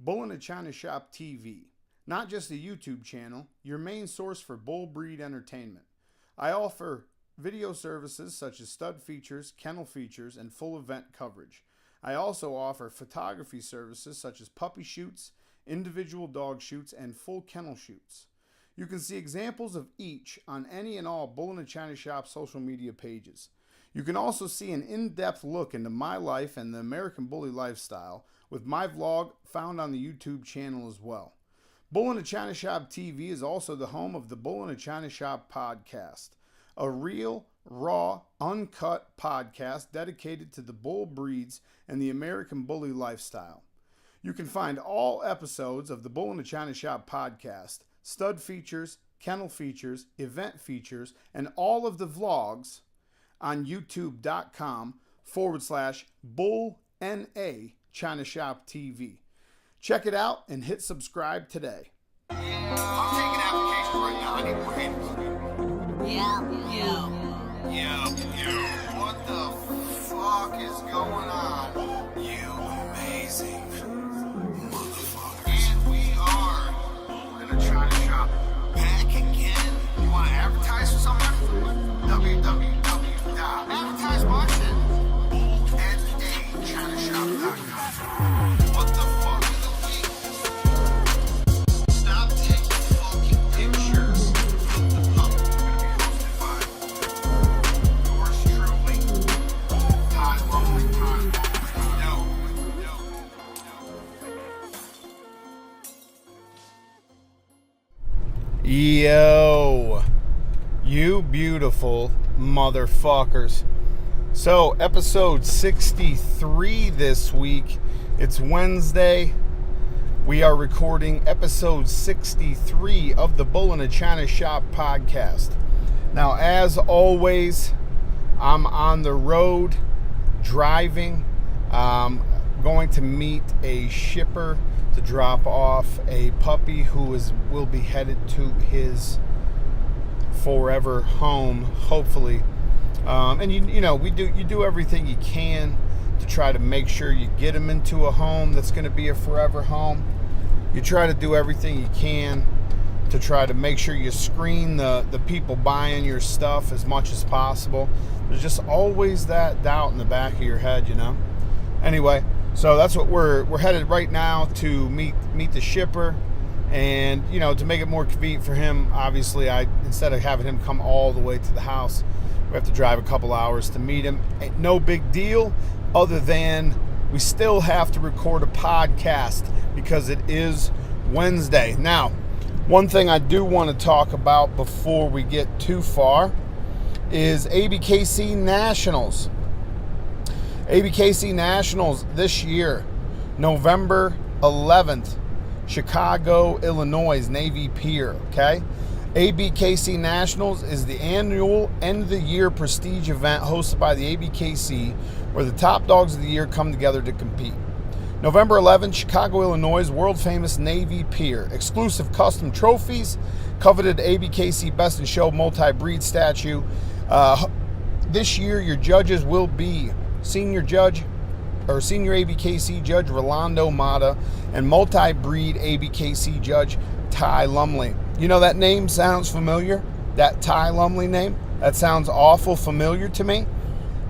Bull-NA-ChinaShop TV. Not just a YouTube channel, your main source for bull breed entertainment. I offer video services such as stud features, kennel features, and full event coverage. I also offer photography services such as puppy shoots, individual dog shoots, and full kennel shoots. You can see examples of each on any and all Bull-NA-ChinaShop social media pages. You can also see an in-depth look into my life and the American Bully lifestyle with my vlog found on the YouTube channel as well. Bull-NA-ChinaShop TV is also the home of the Bull-NA-ChinaShop podcast, a real, raw, uncut podcast dedicated to the bull breeds and the American Bully lifestyle. You can find all episodes of the Bull-NA-ChinaShop podcast, stud features, kennel features, event features, and all of the vlogs on youtube.com/Bull-NA-ChinaShop TV. Check it out and hit subscribe today. I'm taking applications right now. I need more handles. Yo. What the fuck is going on? You amazing motherfuckers. And we are Bull-NA-ChinaShop back again. You want to advertise for something? www.advertisebutton.Bull-NA-ChinaShop.com. What the fuck is the week? Stop taking fucking pictures. Gonna be hosted by yours truly, Ty Lonely. No. Yo, you beautiful motherfuckers. So, episode 63 this week. It's Wednesday. We are recording episode 63 of the Bull-NA-ChinaShop podcast. Now, as always, I'm on the road driving. Going to meet a shipper to drop off a puppy who will be headed to his forever home, hopefully. And you do everything you can to try to make sure you get him into a home that's going to be a forever home. You try to do everything you can to try to make sure you screen the people buying your stuff as much as possible. There's just always that doubt in the back of your head, Anyway, so that's what we're headed right now to meet the shipper. And, to make it more convenient for him, obviously, instead of having him come all the way to the house, we have to drive a couple hours to meet him. Ain't no big deal, other than we still have to record a podcast because it is Wednesday. Now, one thing I do want to talk about before we get too far is Abkc Nationals. Abkc Nationals this year, November 11th, Chicago, Illinois, Navy Pier, okay? Abkc Nationals is the annual end-of-the-year prestige event hosted by the Abkc, where the top dogs of the year come together to compete. November 11th, Chicago, Illinois, world-famous Navy Pier. Exclusive custom trophies, coveted Abkc Best in Show multi-breed statue. This year, your judges will be Senior Abkc Judge Rolando Mata and multi-breed Abkc Judge Ty Lumley. That name sounds familiar? That Ty Lumley name? That sounds awful familiar to me.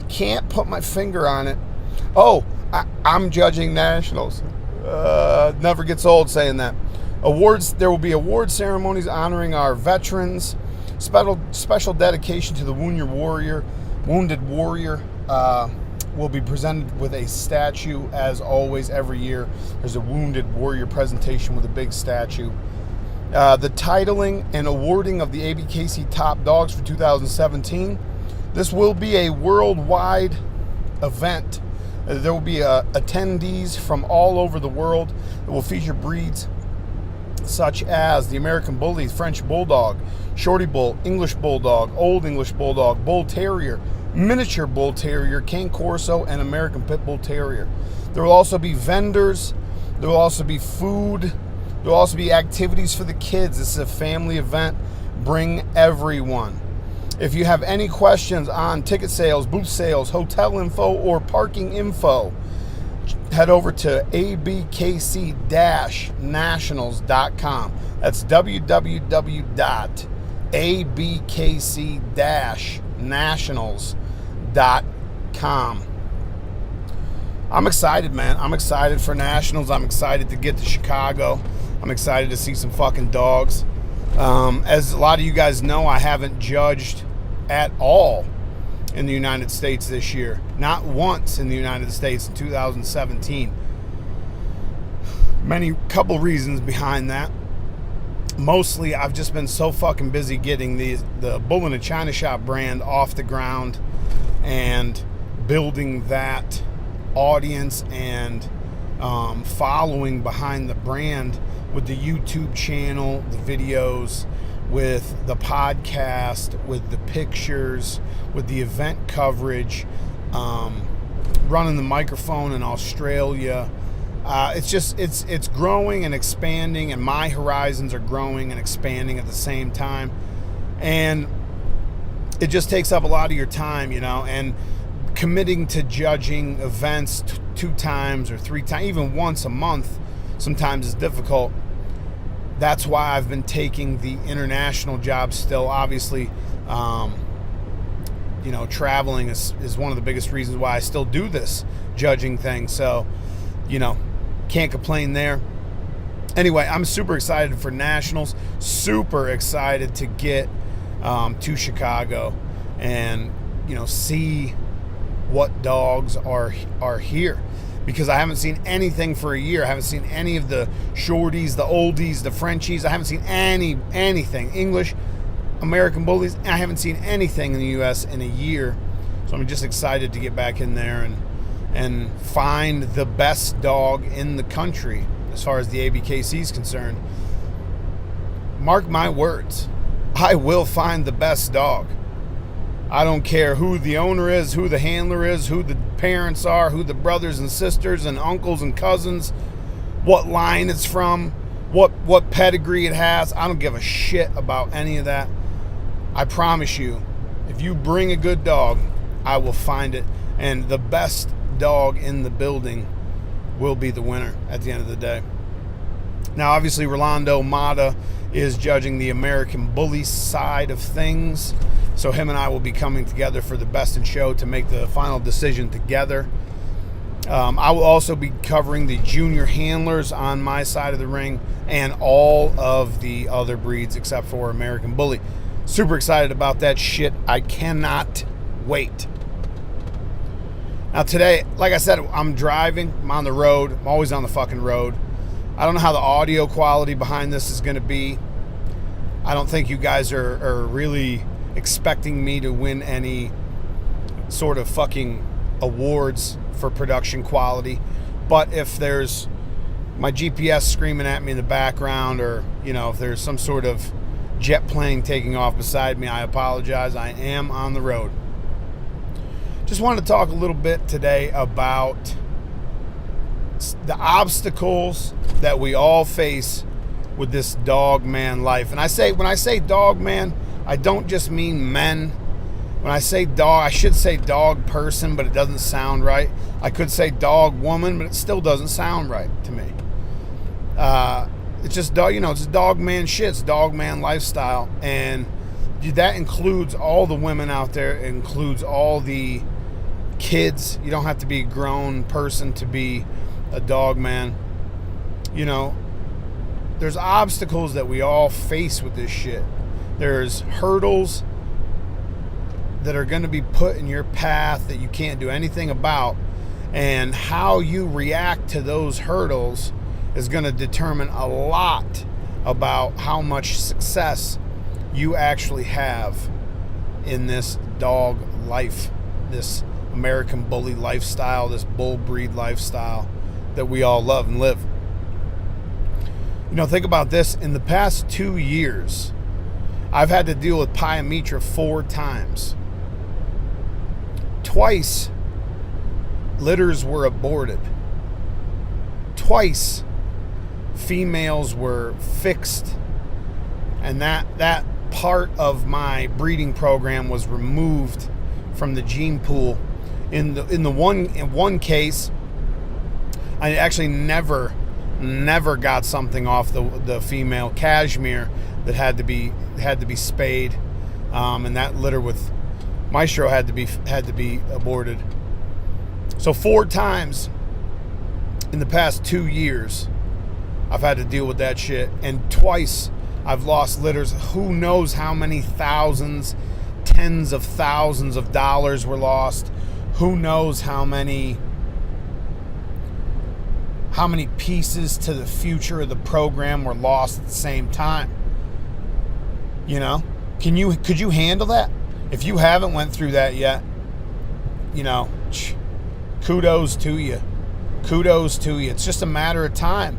Can't put my finger on it. Oh, I'm judging nationals. Never gets old saying that. Awards. There will be award ceremonies honoring our veterans. Special dedication to the Wounded Warrior. Will be presented with a statue, as always. Every year there's a Wounded Warrior presentation with a big statue. The titling and awarding of the Abkc Top Dogs for 2017. This will be a worldwide event. There will be attendees from all over the world. It will feature breeds such as the American Bully, French Bulldog, Shorty Bull, English Bulldog, Old English Bulldog, Bull Terrier, Miniature Bull Terrier, Cane Corso, and American Pit Bull Terrier. There will also be vendors. There will also be food. There will also be activities for the kids. This is a family event. Bring everyone. If you have any questions on ticket sales, booth sales, hotel info, or parking info, head over to abkc-nationals.com. That's www.abkc-nationals.com. I'm excited, man. I'm excited for nationals. I'm excited to get to Chicago. I'm excited to see some fucking dogs. As a lot of you guys know, I haven't judged at all in the United States this year. Not once in the United States in 2017. Couple reasons behind that. Mostly, I've just been so fucking busy getting the Bull-NA-ChinaShop brand off the ground and building that audience and following behind the brand with the YouTube channel, the videos, with the podcast, with the pictures, with the event coverage, running the microphone in Australia. It's growing and expanding, and my horizons are growing and expanding at the same time. And it just takes up a lot of your time, and committing to judging events 2 times or 3 times, even once a month, sometimes is difficult. That's why I've been taking the international job still. Obviously, traveling is one of the biggest reasons why I still do this judging thing. So, can't complain there. Anyway, I'm super excited for nationals. Super excited to get to Chicago and, see what dogs are here, because I haven't seen anything for a year. I haven't seen any of the shorties, the oldies, the Frenchies. I haven't seen anything. English, American bullies. I haven't seen anything in the U.S. in a year. So I'm just excited to get back in there and find the best dog in the country as far as the Abkc is concerned. Mark my words, I will find the best dog. I don't care who the owner is, who the handler is, who the parents are, who the brothers and sisters and uncles and cousins, what line it's from, what pedigree it has. I don't give a shit about any of that. I promise you, if you bring a good dog, I will find it. And the best dog in the building will be the winner at the end of the day. Now, obviously, Rolando Mata is judging the American Bully side of things. So him and I will be coming together for the best in show to make the final decision together. I will also be covering the junior handlers on my side of the ring and all of the other breeds except for American Bully. Super excited about that shit. I cannot wait. Now today, like I said, I'm driving. I'm on the road. I'm always on the fucking road. I don't know how the audio quality behind this is going to be. I don't think you guys are really expecting me to win any sort of fucking awards for production quality. But if there's my GPS screaming at me in the background, or, if there's some sort of jet plane taking off beside me, I apologize. I am on the road. Just wanted to talk a little bit today about the obstacles that we all face with this dog man life. And when I say dog man, I don't just mean men. When I say dog, I should say dog person, but it doesn't sound right. I could say dog woman, but it still doesn't sound right to me. It's just dog, it's dog man shit. It's dog man lifestyle. And that includes all the women out there. It includes all the kids. You don't have to be a grown person to be a dog man. There's obstacles that we all face with this shit. There's hurdles that are going to be put in your path that you can't do anything about. And how you react to those hurdles is going to determine a lot about how much success you actually have in this dog life, this American Bully lifestyle, this bull breed lifestyle that we all love and live. Think about this. In the past 2 years, I've had to deal with pyometra 4 times. Twice, litters were aborted. Twice, females were fixed, and that part of my breeding program was removed from the gene pool. In one case, I actually never got something off the female cashmere that had to be spayed, and that litter with Maestro had to be aborted. So 4 times in the past 2 years, I've had to deal with that shit, and twice I've lost litters. Who knows how many thousands, tens of thousands of dollars were lost. Who knows how many pieces to the future of the program were lost at the same time. You know, could you handle that? If you haven't went through that yet, you know, kudos to you. Kudos to you. It's just a matter of time.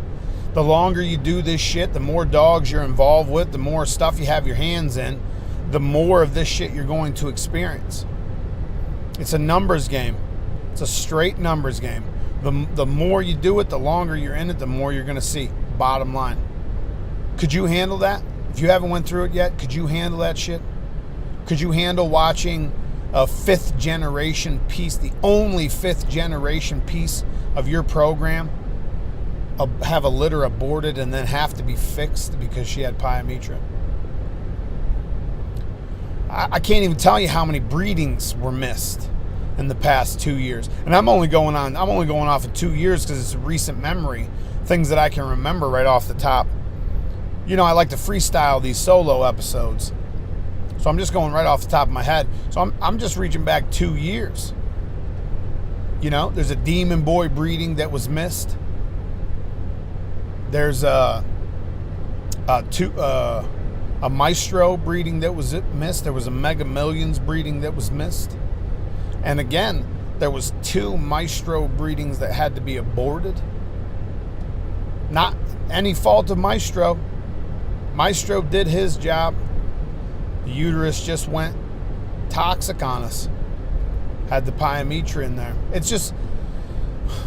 The longer you do this shit, the more dogs you're involved with, the more stuff you have your hands in, the more of this shit you're going to experience. It's a numbers game. It's a straight numbers game. The more you do it, the longer you're in it, the more you're going to see. Bottom line. Could you handle that? If you haven't went through it yet, could you handle that shit? Could you handle watching a 5th generation piece, the only 5th generation piece of your program, have a litter aborted and then have to be fixed because she had pyometra? I can't even tell you how many breedings were missed in the past 2 years. And I'm only going off of 2 years because it's a recent memory, things that I can remember right off the top. You know, I like to freestyle these solo episodes. So I'm just going right off the top of my head. So I'm just reaching back 2 years. You know, there's a Demon Boy breeding that was missed. There's a Maestro breeding that was missed. There was a Mega Millions breeding that was missed. And again, there was 2 Maestro breedings that had to be aborted. Not any fault of Maestro. Maestro did his job. The uterus just went toxic on us. Had the pyometra in there. It's just,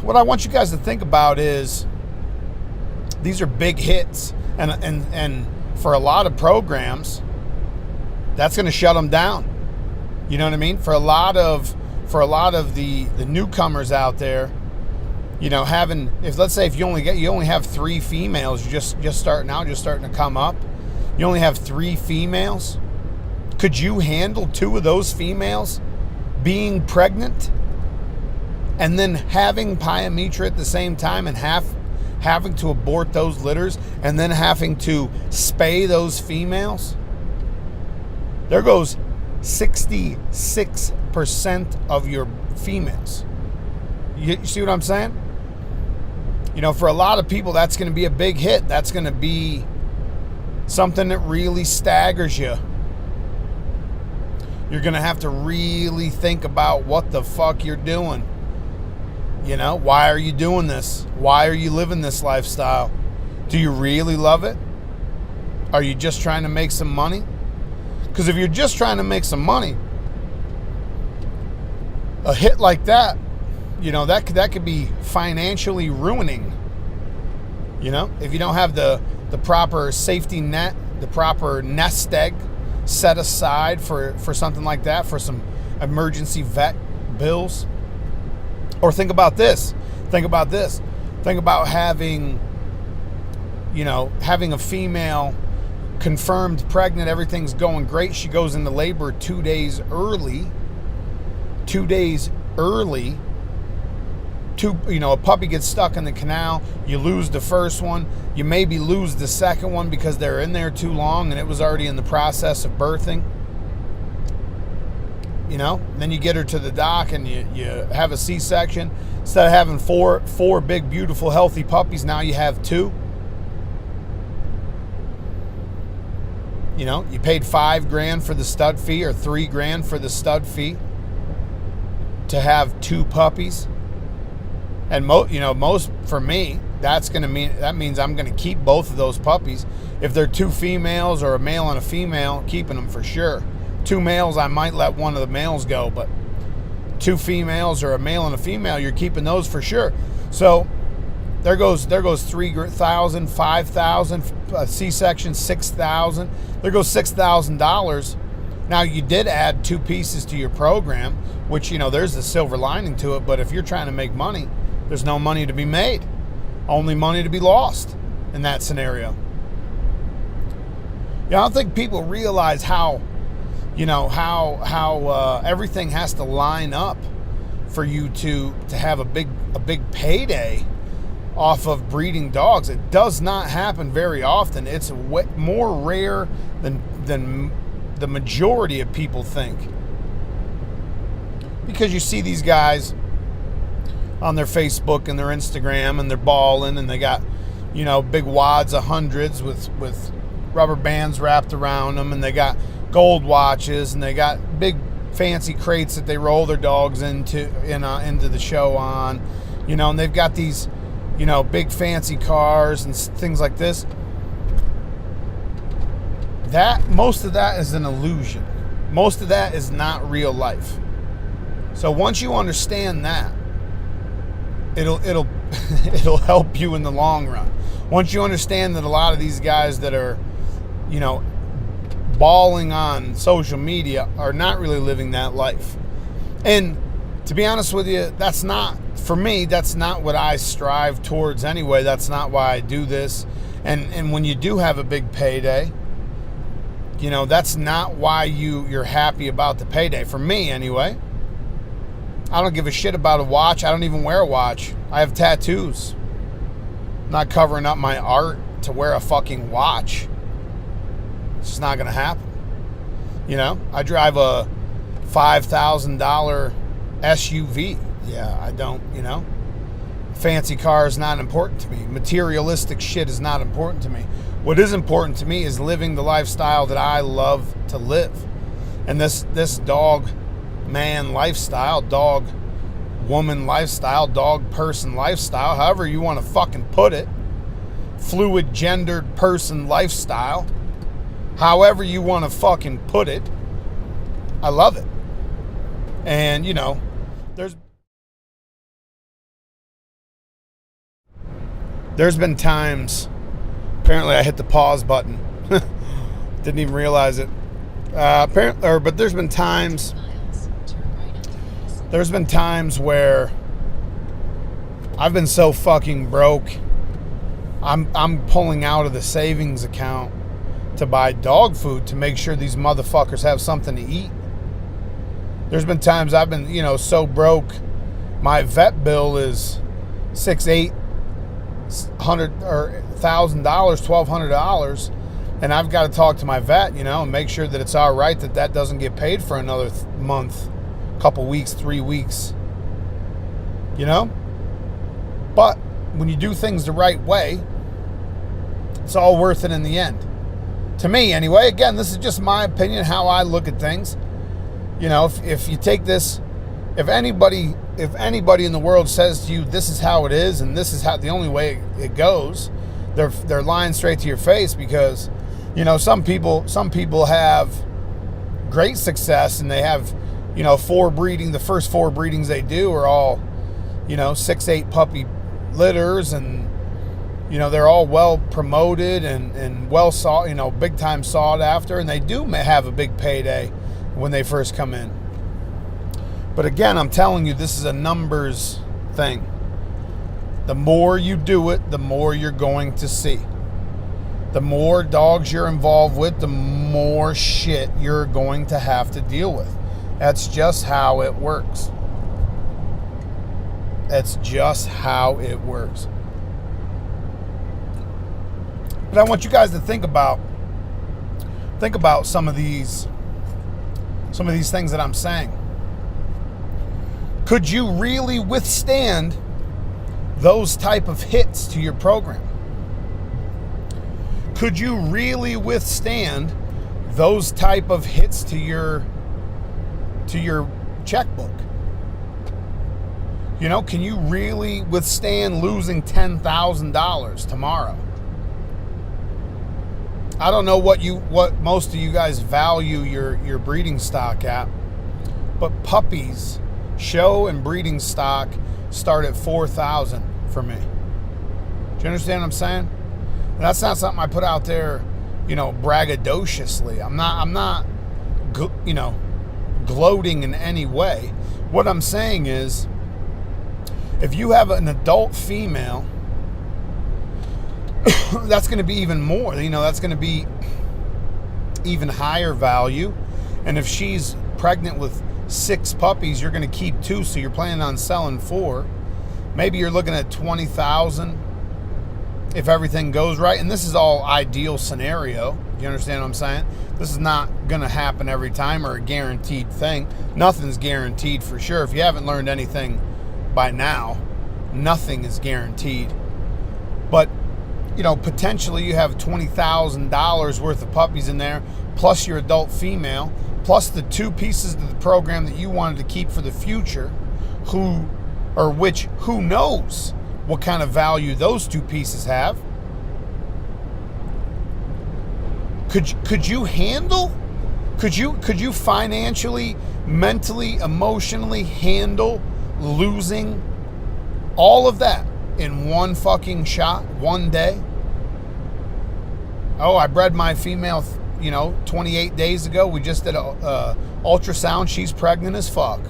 what I want you guys to think about is these are big hits. And for a lot of programs, that's going to shut them down. You know what I mean? For a lot of the newcomers out there, you know, if you only have 3 females, you're just starting out, just starting to come up. You only have 3 females. Could you handle 2 of those females being pregnant and then having pyometra at the same time and having to abort those litters and then having to spay those females? There goes 66% of your females. You see what I'm saying? You know, for a lot of people, that's going to be a big hit. That's going to be something that really staggers you. You're going to have to really think about what the fuck you're doing. You know, why are you doing this? Why are you living this lifestyle? Do you really love it? Are you just trying to make some money? Because if you're just trying to make some money, a hit like that, you know, that could be financially ruining. You know, if you don't have the proper safety net, the proper nest egg set aside for something like that, for some emergency vet bills. Or think about this. Think about having a female confirmed pregnant, everything's going great. She goes into labor 2 days early. 2 days early. A puppy gets stuck in the canal. You lose the first one. You maybe lose the second one because they're in there too long and it was already in the process of birthing. You know, then you get her to the doc and you have a C-section. Instead of having four big, beautiful, healthy puppies, now you have 2. You know, you paid $5,000 for the stud fee or $3,000 for the stud fee to have 2 puppies. And most for me, that means I'm going to keep both of those puppies. If they're 2 females or a male and a female, keeping them for sure. 2 males, I might let one of the males go, but 2 females or a male and a female, you're keeping those for sure. So there goes $3,000, $5,000, a C-section $6,000. There goes $6,000. Now you did add 2 pieces to your program, which, you know, there's a silver lining to it. But if you're trying to make money, There's no money to be made. Only money to be lost in that scenario. I don't think people realize how everything has to line up for you to have a big payday off of breeding dogs. It does not happen very often. It's more rare than the majority of people think. Because you see these guys on their Facebook and their Instagram, and they're balling, and they got, big wads of hundreds with rubber bands wrapped around them, and they got gold watches, and they got big fancy crates that they roll their dogs into the show on, and they've got these, big fancy cars and things like this. Most of that is an illusion. Most of that is not real life. So once you understand that, it'll it'll help you in the long run. Once you understand that a lot of these guys that are, balling on social media are not really living that life. And to be honest with you, that's not what I strive towards anyway. That's not why I do this. And when you do have a big payday, that's not why you're happy about the payday. For me anyway, I don't give a shit about a watch. I don't even wear a watch. I have tattoos. I'm not covering up my art to wear a fucking watch. It's just not going to happen. I drive a $5,000 SUV. Yeah, I don't, fancy car is not important to me. Materialistic shit is not important to me. What is important to me is living the lifestyle that I love to live. And this dog man lifestyle, dog woman lifestyle, dog person lifestyle, however you want to fucking put it, fluid gendered person lifestyle, however you want to fucking put it, I love it. And there's been times, apparently I hit the pause button, didn't even realize it, but there's been times where I've been so fucking broke, I'm pulling out of the savings account to buy dog food to make sure these motherfuckers have something to eat. There's been times I've been, so broke, my vet bill is $600 or $1,000, $1,200, and I've got to talk to my vet, and make sure that it's all right that doesn't get paid for another month, couple weeks, 3 weeks, But when you do things the right way, it's all worth it in the end. To me, anyway. Again, this is just my opinion, how I look at things. If you take this, if anybody in the world says to you, this is how it is, and this is how the only way it goes, they're lying straight to your face. Because, some people have great success, and they have, the first 4 breedings they do are all, 6-8 puppy litters, and they're all well promoted and well sought, big time sought after, and they do have a big payday when they first come in. But again, I'm telling you, this is a numbers thing. The more you do it, the more you're going to see. The more dogs you're involved with, the more shit you're going to have to deal with. That's just how it works. That's just how it works. But I want you guys to think about some of these things that I'm saying. Could you really withstand those type of hits to your program? Could you really withstand those type of hits to your checkbook? Can you really withstand losing $10,000 tomorrow? I don't know what most of you guys value your breeding stock at, but puppies, show and breeding stock start at $4,000 for me. Do you understand what I'm saying? And that's not something I put out there, braggadociously. I'm not gloating in any way. What I'm saying is, If you have an adult female, that's going to be even more. That's going to be even higher value. And if she's pregnant with 6 puppies, you're going to keep 2, so you're planning on selling 4. Maybe you're looking at $20,000 if everything goes right. And this is all ideal scenario. You understand what I'm saying? This is not going to happen every time or a guaranteed thing. Nothing's guaranteed for sure. If you haven't learned anything by now, nothing is guaranteed. But, potentially you have $20,000 worth of puppies in there, plus your adult female, plus the 2 pieces of the program that you wanted to keep for the future, who knows what kind of value those 2 pieces have. Could you handle? Could you financially, mentally, emotionally handle losing all of that in one fucking shot, one day? Oh, I bred my female, 28 days ago. We just did a ultrasound. She's pregnant as fuck.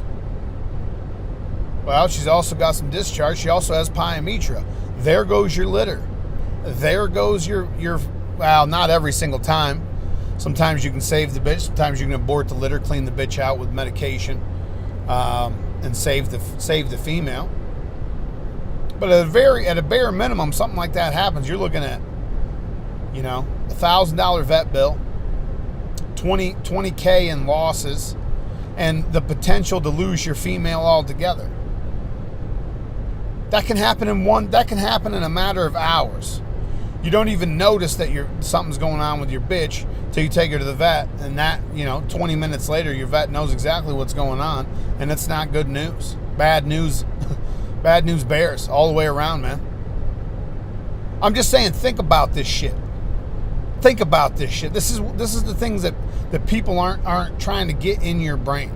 Well, she's also got some discharge. She also has pyometra. There goes your litter. There goes your well, not every single time. Sometimes you can save the bitch. Sometimes you can abort the litter, clean the bitch out with medication, and save the female. But at a bare minimum, something like that happens. You're looking at, $1,000 vet bill, $20K in losses, and the potential to lose your female altogether. That can happen in a matter of hours. You don't even notice that something's going on with your bitch till you take her to the vet, and that 20 minutes later your vet knows exactly what's going on, and it's not good news. Bad news. Bad news bears all the way around, man. I'm just saying, think about this shit. Think about this shit. This is the things that people aren't trying to get in your brain.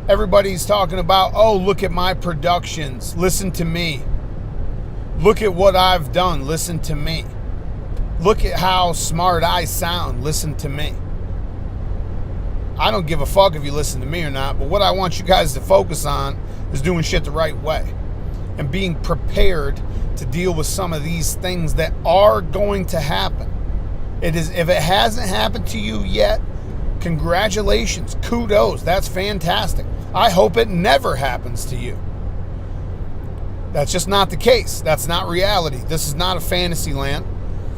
Everybody's talking about, oh, look at my productions. Listen to me. Look at what I've done. Listen to me. Look at how smart I sound. Listen to me. I don't give a fuck if you listen to me or not, but what I want you guys to focus on is doing shit the right way and being prepared to deal with some of these things that are going to happen. If it hasn't happened to you yet, congratulations, kudos, that's fantastic. I hope it never happens to you. That's just not the case. That's not reality. This is not a fantasy land.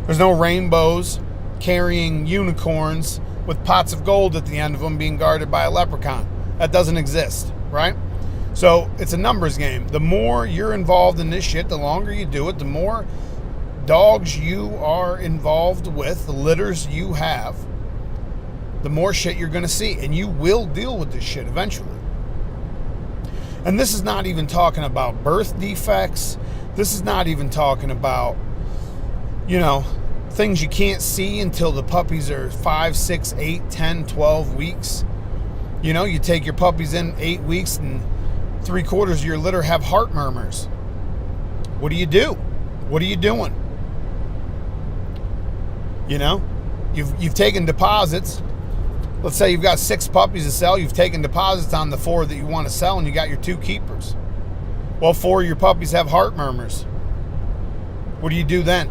There's no rainbows carrying unicorns with pots of gold at the end of them being guarded by a leprechaun. That doesn't exist, right? So it's a numbers game. The more you're involved in this shit, the longer you do it, the more dogs you are involved with, the litters you have, the more shit you're going to see. And you will deal with this shit eventually. And this is not even talking about birth defects. This is not even talking about, things you can't see until the puppies are 5, 6, 8, 10, 12 weeks. You take your puppies in 8 weeks and 3/4 of your litter have heart murmurs. What do you do? What are you doing? You've taken deposits. Let's say you've got 6 puppies to sell. You've taken deposits on the 4 that you want to sell, and you got your 2 keepers. Well, 4 of your puppies have heart murmurs. What do you do then?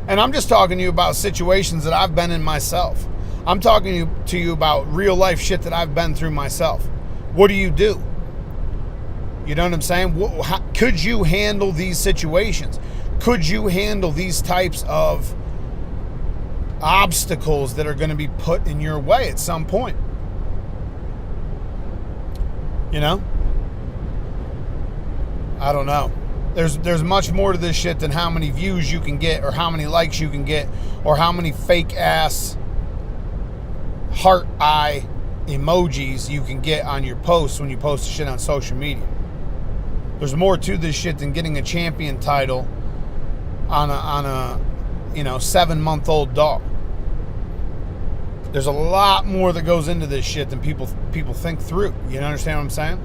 And I'm just talking to you about situations that I've been in myself. I'm talking to you about real life shit that I've been through myself. What do? You know what I'm saying? Could you handle these situations? Could you handle these types of obstacles that are going to be put in your way at some point? I don't know. There's much more to this shit than how many views you can get or how many likes you can get or how many fake ass heart eye emojis you can get on your posts when you post shit on social media. There's more to this shit than getting a champion title on a 7-month-old dog. There's a lot more that goes into this shit than people think through. You understand what I'm saying?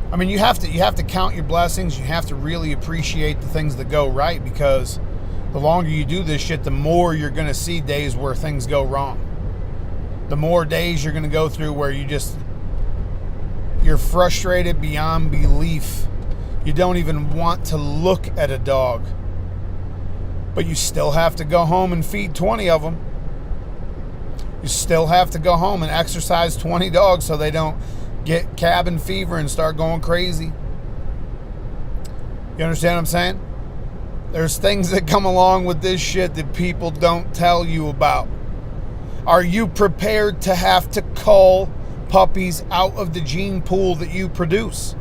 I mean, you have to count your blessings. You have to really appreciate the things that go right, because the longer you do this shit, the more you're going to see days where things go wrong. The more days you're going to go through where you just You're frustrated beyond belief. You don't even want to look at a dog. But you still have to go home and feed 20 of them. You still have to go home and exercise 20 dogs so they don't get cabin fever and start going crazy. You understand what I'm saying? There's things that come along with this shit that people don't tell you about. Are you prepared to have to cull puppies out of the gene pool that you produce?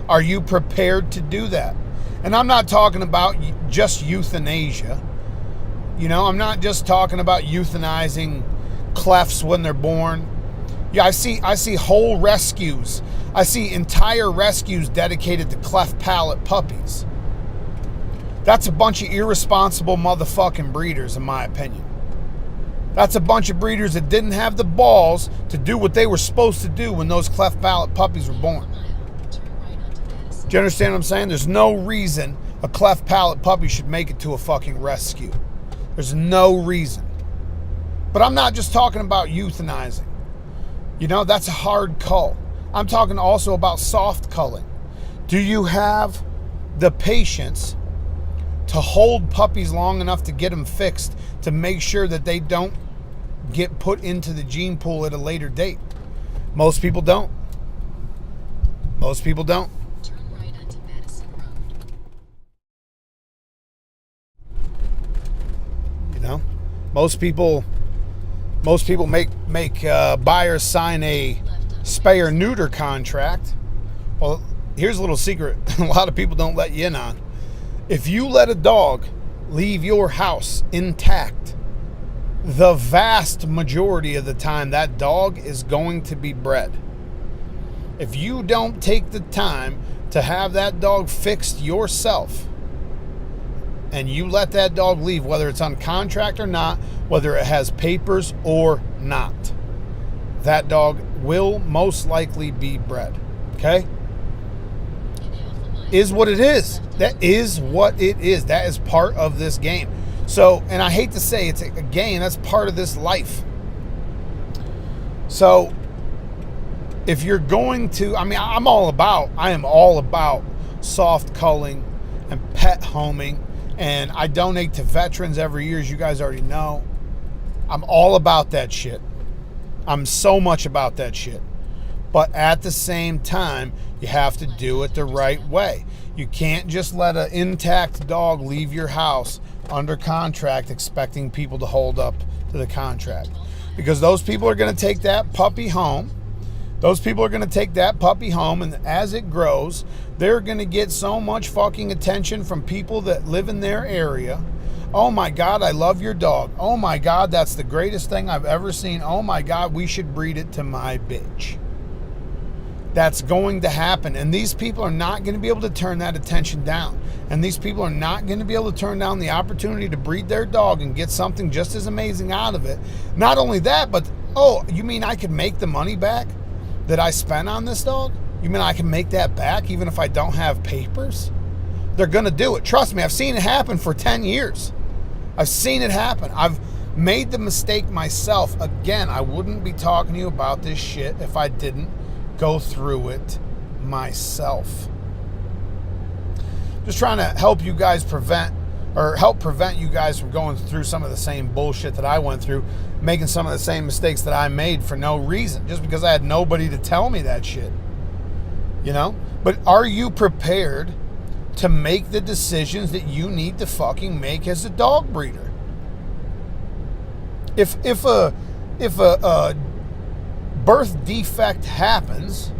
Are you prepared to do that? And I'm not talking about just euthanasia. You know, I'm not just talking about euthanizing clefts when they're born. Yeah, I see whole rescues. I see entire rescues dedicated to cleft palate puppies. That's a bunch of irresponsible motherfucking breeders, in my opinion. That's a bunch of breeders that didn't have the balls to do what they were supposed to do when those cleft palate puppies were born. Do you understand what I'm saying? There's no reason a cleft palate puppy should make it to a fucking rescue. There's no reason. But I'm not just talking about euthanizing. You know, that's a hard cull. I'm talking also about soft culling. Do you have the patience to hold puppies long enough to get them fixed to make sure that they don't get put into the gene pool at a later date? Most people don't. Most people don't. Turn right onto Madison Road. You know, most people make buyers sign a spay or neuter contract. Well, here's a little secret a lot of people don't let you in on. If you let a dog leave your house intact, the vast majority of the time that dog is going to be bred. If you don't take the time to have that dog fixed yourself, and you let that dog leave, whether it's on contract or not, whether it has papers or not, that dog will most likely be bred. Okay? Is what it is. That is what it is. That is part of this game. So, and I hate to say it's a game, that's part of this life. So, if you're going to, I am all about soft culling and pet homing, and I donate to veterans every year, as you guys already know. I'm all about that shit. I'm so much about that shit. But at the same time, you have to do it the right way. You can't just let an intact dog leave your house under contract expecting people to hold up to the contract. Because those people are going to take that puppy home. Those people are going to take that puppy home, and as it grows, they're going to get so much fucking attention from people that live in their area. Oh my God, I love your dog. Oh my God, that's the greatest thing I've ever seen. Oh my God, we should breed it to my bitch. That's going to happen. And these people are not going to be able to turn that attention down. And these people are not going to be able to turn down the opportunity to breed their dog and get something just as amazing out of it. Not only that, but, oh, you mean I could make the money back that I spent on this dog? You mean I can make that back even if I don't have papers? They're going to do it. Trust me, I've seen it happen for 10 years. I've seen it happen. I've made the mistake myself. Again, I wouldn't be talking to you about this shit if I didn't go through it myself. Just trying to help you guys prevent you guys from going through some of the same bullshit that I went through, making some of the same mistakes that I made for no reason, just because I had nobody to tell me that shit. You know? But are you prepared to make the decisions that you need to fucking make as a dog breeder? If a birth defect happens,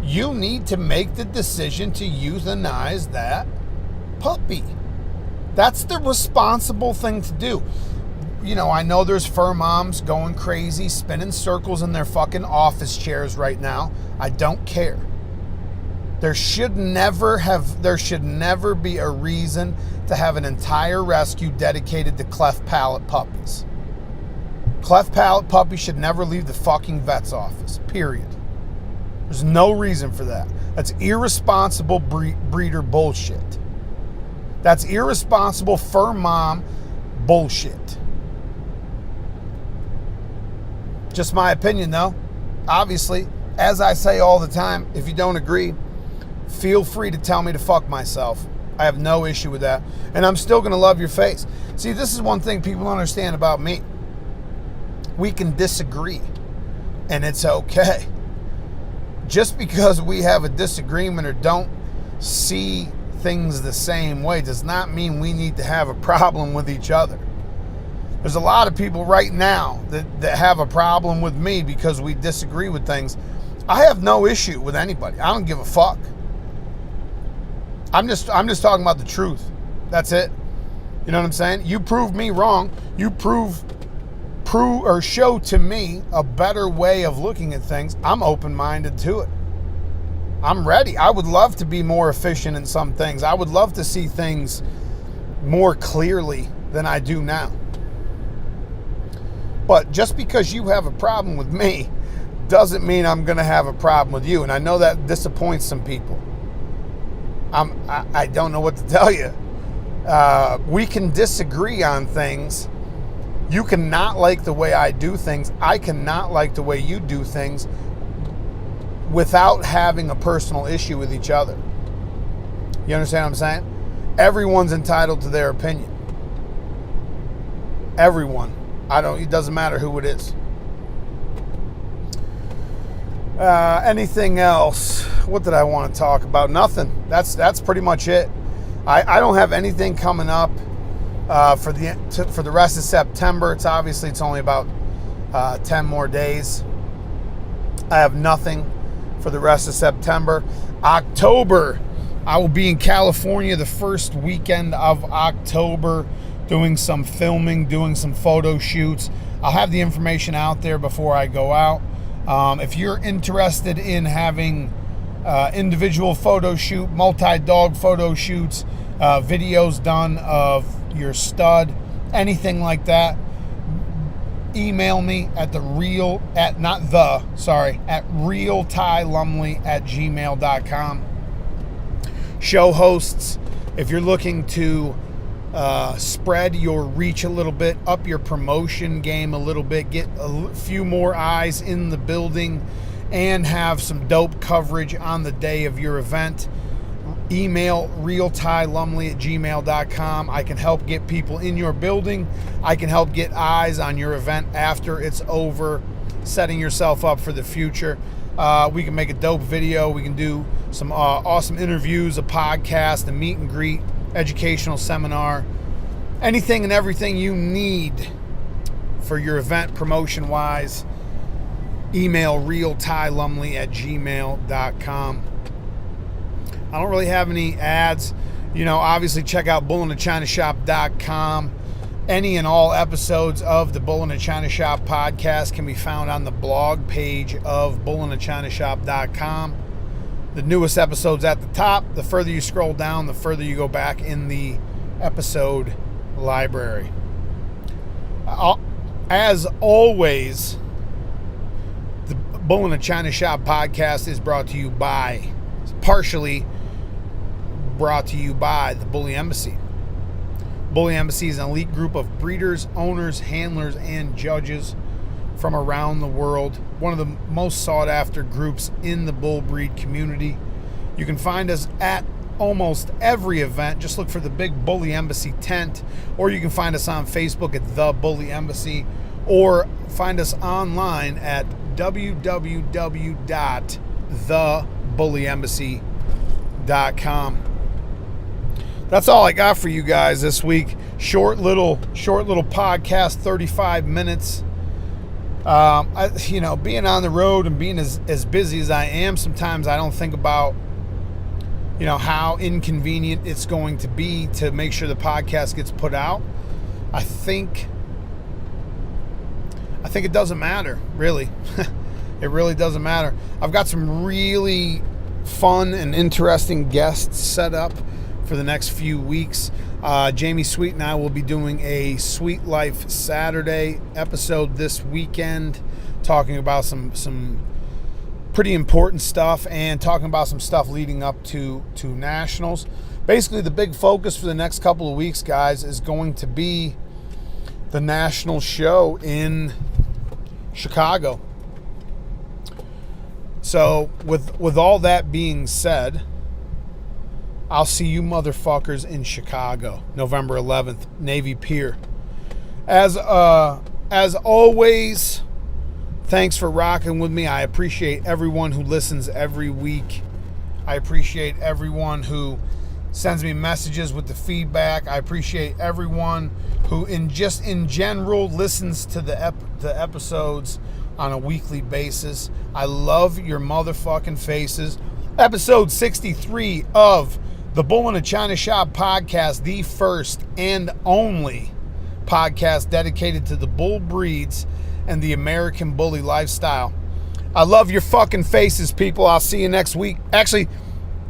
you need to make the decision to euthanize that puppy. That's the responsible thing to do. You know, I know there's fur moms going crazy, spinning circles in their fucking office chairs right now. I don't care. There should never be a reason to have an entire rescue dedicated to cleft palate puppies. Cleft palate puppies should never leave the fucking vet's office, period. There's no reason for that. That's irresponsible breeder bullshit. That's irresponsible fur mom bullshit. Just my opinion, though. Obviously, as I say all the time, if you don't agree, feel free to tell me to fuck myself. I have no issue with that. And I'm still going to love your face. See, this is one thing people don't understand about me. We can disagree, and it's okay. Just because we have a disagreement or don't see things the same way does not mean we need to have a problem with each other. There's a lot of people right now that have a problem with me because we disagree with things. I have no issue with anybody. I don't give a fuck. I'm just talking about the truth. That's it. You know what I'm saying? You prove me wrong. You prove or show to me a better way of looking at things. I'm open-minded to it. I'm ready. I would love to be more efficient in some things. I would love to see things more clearly than I do now. But just because you have a problem with me doesn't mean I'm going to have a problem with you. And I know that disappoints some people. I don't know what to tell you. We can disagree on things. You cannot like the way I do things. I cannot like the way you do things without having a personal issue with each other. You understand what I'm saying? Everyone's entitled to their opinion. Everyone. It doesn't matter who it is. Anything else? What did I want to talk about? Nothing. That's pretty much it. I don't have anything coming up for the rest of September. It's only about 10 more days. I have nothing for the rest of September. October, I will be in California the first weekend of October doing some filming, doing some photo shoots. I'll have the information out there before I go out. If you're interested in having individual photo shoot, multi-dog photo shoots, videos done of your stud, anything like that, email me at realtylumley@gmail.com. Show hosts, if you're looking to spread your reach a little bit, up your promotion game a little bit, get a few more eyes in the building, and have some dope coverage on the day of your event, email realtylumley@gmail.com. I can help get people in your building. I can help get eyes on your event after it's over, setting yourself up for the future. We can make a dope video. We can do some awesome interviews, a podcast, a meet and greet, educational seminar, anything and everything you need for your event promotion wise. Email realtylumley@gmail.com. I don't really have any ads. Obviously check out Bull-NA-ChinaShop.com. Any and all episodes of the Bull-NA-ChinaShop podcast can be found on the blog page of Bull-NA-ChinaShop.com. The newest episode's at the top. The further you scroll down, the further you go back in the episode library. As always, the Bull-NA-ChinaShop podcast is partially brought to you by the Bully Embassy. Bully Embassy is an elite group of breeders, owners, handlers, and judges from around the world. One of the most sought after groups in the bull breed community. You can find us at almost every event. Just look for the big Bully Embassy tent, or you can find us on Facebook at The Bully Embassy, or find us online at www.thebullyembassy.com. That's all I got for you guys this week. Short little podcast, 35 minutes. Being on the road and being as busy as I am, sometimes I don't think about, how inconvenient it's going to be to make sure the podcast gets put out. I think it doesn't matter, really. It really doesn't matter. I've got some really fun and interesting guests set up for the next few weeks. Jamie Sweet and I will be doing a Sweet Life Saturday episode this weekend, talking about some pretty important stuff and talking about some stuff leading up to nationals. Basically, the big focus for the next couple of weeks, guys, is going to be the national show in Chicago. So with all that being said, I'll see you motherfuckers in Chicago, November 11th, Navy Pier. As always, thanks for rocking with me. I appreciate everyone who listens every week. I appreciate everyone who sends me messages with the feedback. I appreciate everyone who in general listens to the episodes on a weekly basis. I love your motherfucking faces. Episode 63 of the Bull-NA-ChinaShop podcast, the first and only podcast dedicated to the bull breeds and the American bully lifestyle. I love your fucking faces, people. I'll see you next week. Actually,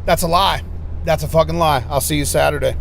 that's a lie. That's a fucking lie. I'll see you Saturday.